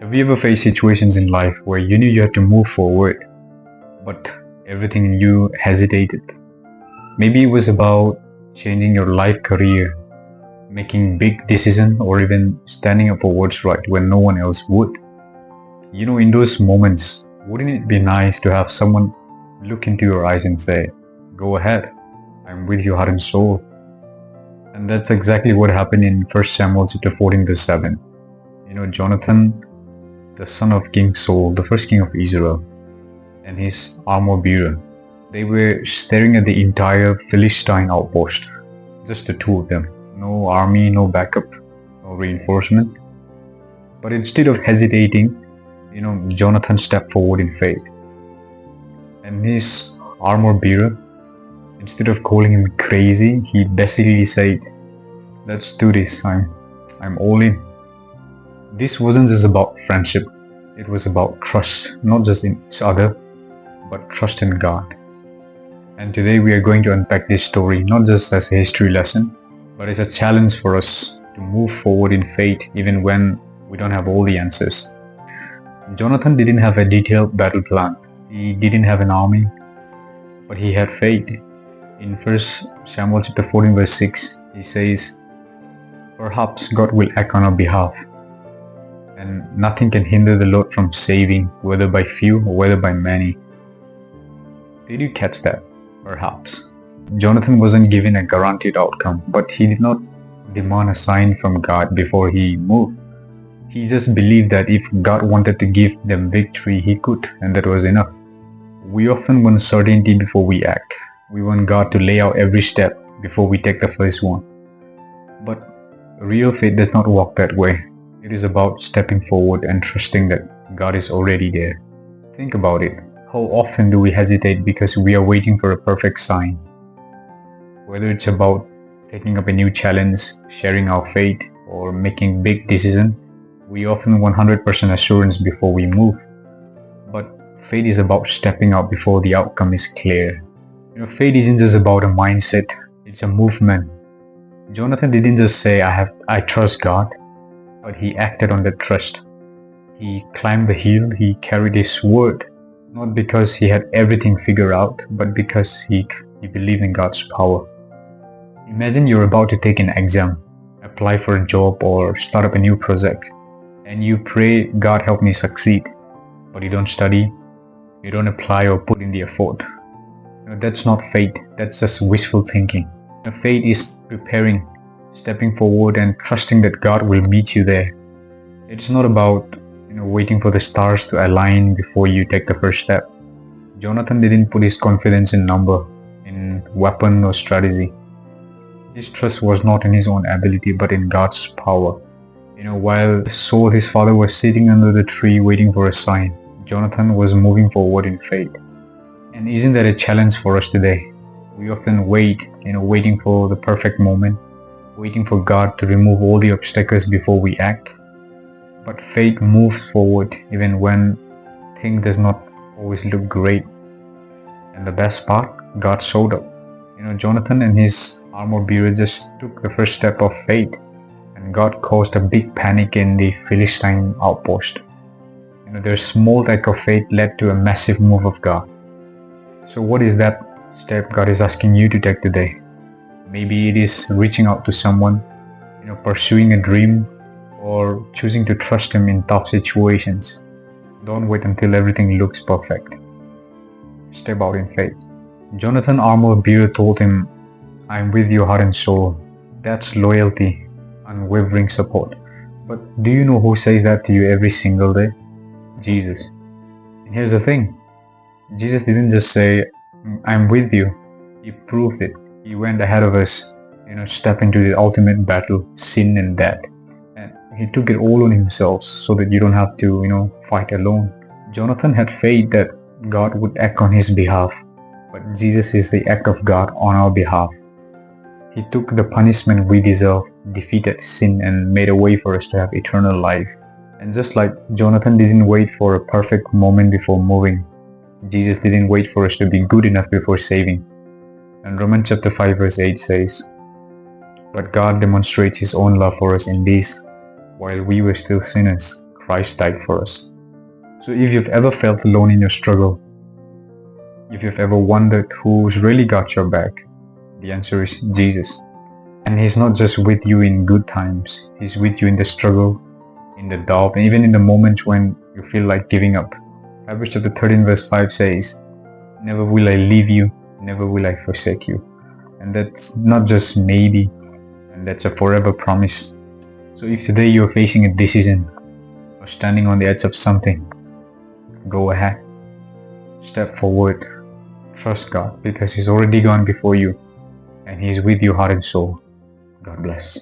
Have you ever faced situations in life where you knew you had to move forward, but everything in you hesitated? Maybe it was about changing your life career, making big decisions, or even standing up for what's right when no one else would. In those moments, wouldn't it be nice to have someone look into your eyes and say, "Go ahead, I'm with your heart and soul"? And that's exactly what happened in 1 Samuel chapter 14 verse 7. Jonathan, the son of King Saul, the first king of Israel, and his armor bearer, they were staring at the entire Philistine outpost, just the two of them. No army, no backup, no reinforcement. But instead of hesitating, Jonathan stepped forward in faith. And his armor bearer, instead of calling him crazy, he basically said, "Let's do this. I'm all in." This wasn't just about friendship. It was about trust, not just in each other, but trust in God. And today we are going to unpack this story not just as a history lesson, but as a challenge for us to move forward in faith even when we don't have all the answers. Jonathan didn't have a detailed battle plan. He didn't have an army, but he had faith. In 1 Samuel chapter 14 verse 6, he says, "Perhaps God will act on our behalf, and nothing can hinder the Lord from saving, whether by few or whether by many." Did you catch that? Perhaps. Jonathan wasn't given a guaranteed outcome, but he did not demand a sign from God before he moved. He just believed that if God wanted to give them victory, he could, and that was enough. We often want certainty before we act. We want God to lay out every step before we take the first one. But real faith does not walk that way. It is about stepping forward and trusting that God is already there. Think about it. How often do we hesitate because we are waiting for a perfect sign? Whether it's about taking up a new challenge, sharing our faith, or making big decisions, we often want 100% assurance before we move. But faith is about stepping out before the outcome is clear. Faith isn't just about a mindset, it's a movement. Jonathan didn't just say, I trust God, but he acted on that trust. He climbed the hill, he carried his sword, not because he had everything figured out, but because he believed in God's power. Imagine you're about to take an exam, apply for a job, or start up a new project, and you pray, "God help me succeed," but you don't study, you don't apply or put in the effort. That's not faith, that's just wishful thinking. Faith is preparing, stepping forward and trusting that God will meet you there. It's not about waiting for the stars to align before you take the first step. Jonathan didn't put his confidence in number, in weapon or strategy. His trust was not in his own ability but in God's power. While Saul, his father, was sitting under the tree waiting for a sign, Jonathan was moving forward in faith. And isn't that a challenge for us today? We often wait, waiting for the perfect moment, waiting for God to remove all the obstacles before we act. But faith moves forward even when things does not always look great. And the best part, God showed up. Jonathan and his armor bearer just took the first step of faith, and God caused a big panic in the Philistine outpost. Their small act of faith led to a massive move of God. So what is that step God is asking you to take today? Maybe it is reaching out to someone, pursuing a dream, or choosing to trust Him in tough situations. Don't wait until everything looks perfect. Step out in faith. Jonathan, armor bearer, told him, "I'm with your heart and soul." That's loyalty, unwavering support. But do you know who says that to you every single day? Jesus. And here's the thing. Jesus didn't just say, "I'm with you." He proved it. He went ahead of us, step into the ultimate battle, sin and death. And He took it all on Himself so that you don't have to, fight alone. Jonathan had faith that God would act on his behalf, but Jesus is the act of God on our behalf. He took the punishment we deserve, defeated sin, and made a way for us to have eternal life. And just like Jonathan didn't wait for a perfect moment before moving, Jesus didn't wait for us to be good enough before saving. And Romans chapter 5 verse 8 says, "But God demonstrates His own love for us in this: while we were still sinners, Christ died for us. So if you've ever felt alone in your struggle, if you've ever wondered who's really got your back, the answer is Jesus. And He's not just with you in good times, He's with you in the struggle, in the doubt, and even in the moments when you feel like giving up. Hebrews chapter 13 verse 5 says, "Never will I leave you, never will I forsake you." And that's not just maybe, and that's a forever promise. So if today you're facing a decision or standing on the edge of something, go ahead. Step forward. Trust God, because He's already gone before you and He's with you heart and soul. God bless.